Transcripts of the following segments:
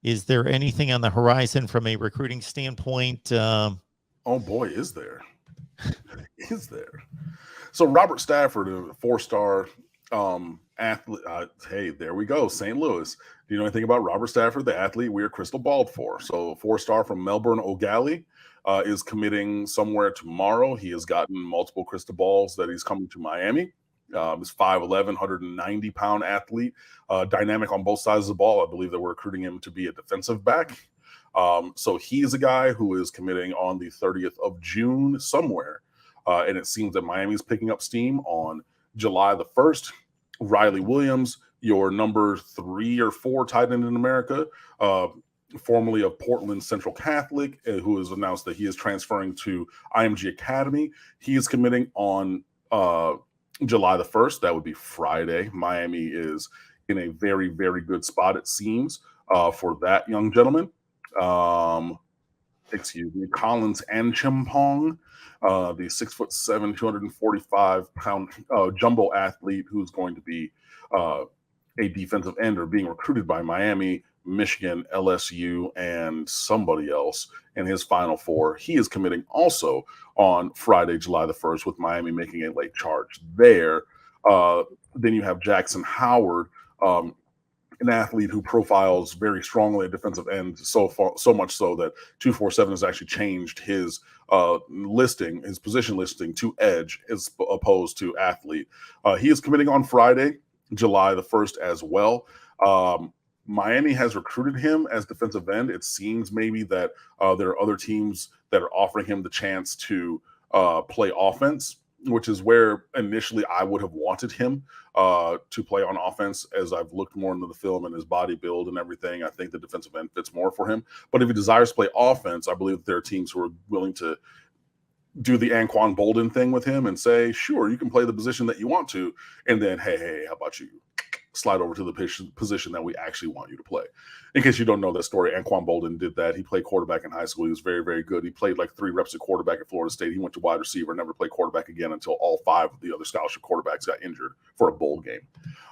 Is there anything on the horizon from a recruiting standpoint? Oh boy, is there? Is there? So Robert Stafford, a four-star athlete. Hey, there we go, St. Louis. Do you know anything about Robert Stafford, the athlete we are crystal balled for? So four-star from Melbourne, O'Galley, is committing somewhere tomorrow. He has gotten multiple crystal balls that he's coming to Miami. He's 5'11", 190-pound athlete, dynamic on both sides of the ball. I believe that we're recruiting him to be a defensive back. So he's a guy who is committing on the 30th of June somewhere. And it seems that Miami's picking up steam on July the 1st. Riley Williams, your number 3 or 4 tight end in America, formerly of Portland Central Catholic, who has announced that he is transferring to IMG Academy. He is committing on July the 1st. That would be Friday. Miami is in a very, very good spot, it seems, for that young gentleman. Collins and Chimpong, the 6'7", 245-pound jumbo athlete who's going to be a defensive end or being recruited by Miami, Michigan, LSU, and somebody else in his Final Four. He is committing also on Friday, July the 1st, with Miami making a late charge there. Then you have Jackson Howard, an athlete who profiles very strongly at defensive end, so much so that 247 has actually changed his his position listing to edge as opposed to athlete. He is committing on Friday, July the 1st as well. Miami has recruited him as defensive end. It seems maybe that there are other teams that are offering him the chance to play offense, which is where initially I would have wanted him to play on offense. As I've looked more into the film and his body build and everything, I think the defensive end fits more for him. But if he desires to play offense, I believe that there are teams who are willing to do the Anquan Bolden thing with him and say, sure, you can play the position that you want to. And then, hey, how about you slide over to the position that we actually want you to play? In case you don't know that story, Anquan Bolden did that. He played quarterback in high school. He was very, very good. He played like 3 reps at quarterback at Florida State. He went to wide receiver, never played quarterback again until all 5 of the other scholarship quarterbacks got injured for a bowl game.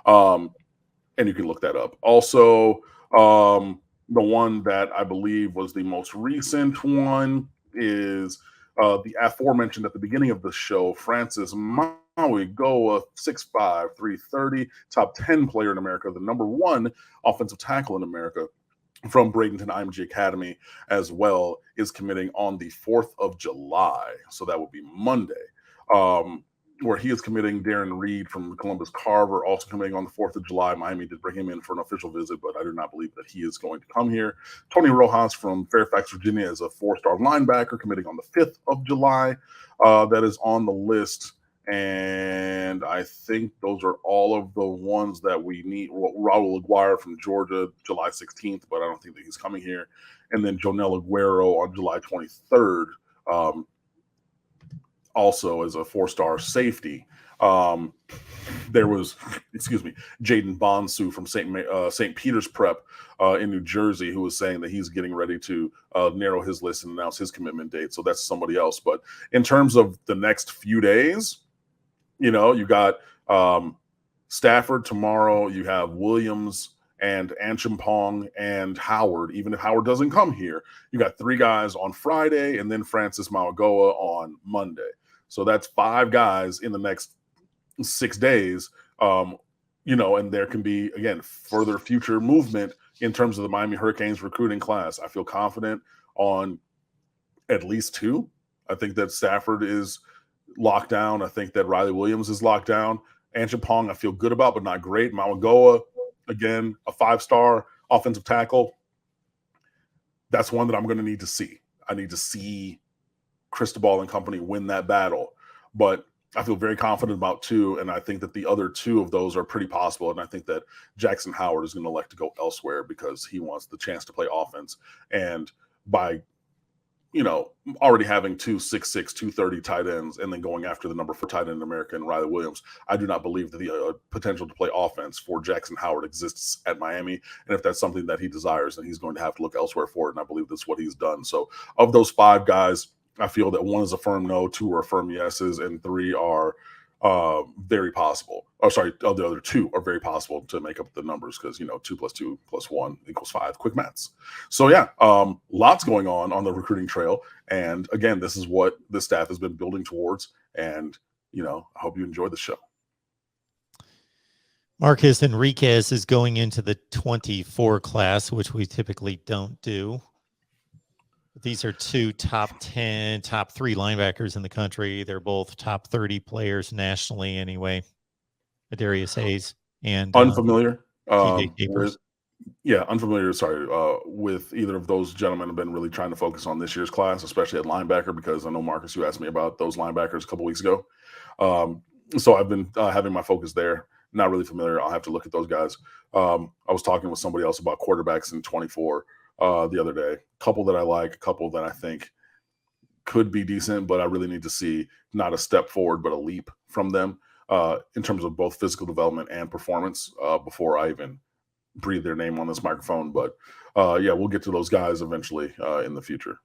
And you can look that up. Also, the one that I believe was the most recent one is the aforementioned at the beginning of the show, Francis Mauigoa, 6'5", 330, top 10 player in America, the number 1 offensive tackle in America from Bradenton IMG Academy as well, is committing on the 4th of July. So that would be Monday, where he is committing. Darren Reed from Columbus Carver also committing on the 4th of July. Miami did bring him in for an official visit, but I do not believe that he is going to come here. Tony Rojas from Fairfax, Virginia, is a 4-star linebacker committing on the 5th of July. That is on the list. And I think those are all of the ones that we need. Raul Aguirre from Georgia, July 16th, but I don't think that he's coming here. And then Jonel Aguero on July 23rd, also as a 4-star safety. There was, Jaden Bonsu from St. Peter's Prep in New Jersey, who was saying that he's getting ready to narrow his list and announce his commitment date. So that's somebody else. But in terms of the next few days, you got Stafford tomorrow. You have Williams and Anchimpong and Howard. Even if Howard doesn't come here, you got 3 guys on Friday and then Francis Mauigoa on Monday. So that's 5 guys in the next 6 days. And there can be, again, further future movement in terms of the Miami Hurricanes recruiting class. I feel confident on at least 2. I think that Stafford is locked down. I think that Riley Williams is locked down. Anchimpong I feel good about, but not great. Mauigoa, again, a 5-star offensive tackle. That's one that I'm going to need to see. I need to see Cristobal and company win that battle. But I feel very confident about 2, and I think that the other 2 of those are pretty possible. And I think that Jackson Howard is going to elect to go elsewhere because he wants the chance to play offense. And by already having 2 6'6", 230 tight ends and then going after the number 4 tight end in America and Riley Williams, I do not believe that the potential to play offense for Jackson Howard exists at Miami. And if that's something that he desires, then he's going to have to look elsewhere for it. And I believe that's what he's done. So of those 5 guys, I feel that 1 is a firm no, 2 are firm yeses, and 3 are very possible. the other two are very possible to make up the numbers because 2 + 2 + 1 = 5. Quick maths. So yeah, lots going on the recruiting trail, and again, this is what the staff has been building towards. And I hope you enjoy the show. Marcus Enriquez is going into the 24 class, which we typically don't do. These are two top 10, top 3 linebackers in the country. They're both top 30 players nationally anyway. Darius Hayes and Unfamiliar. TJ Capers. Unfamiliar. Sorry, with either of those gentlemen. I've been really trying to focus on this year's class, especially at linebacker, because I know, Marcus, you asked me about those linebackers a couple weeks ago. So I've been having my focus there. Not really familiar. I'll have to look at those guys. I was talking with somebody else about quarterbacks in 24 the other day. A couple that I like, a couple that I think could be decent, but I really need to see not a step forward, but a leap from them in terms of both physical development and performance before I even breathe their name on this microphone. But we'll get to those guys eventually in the future.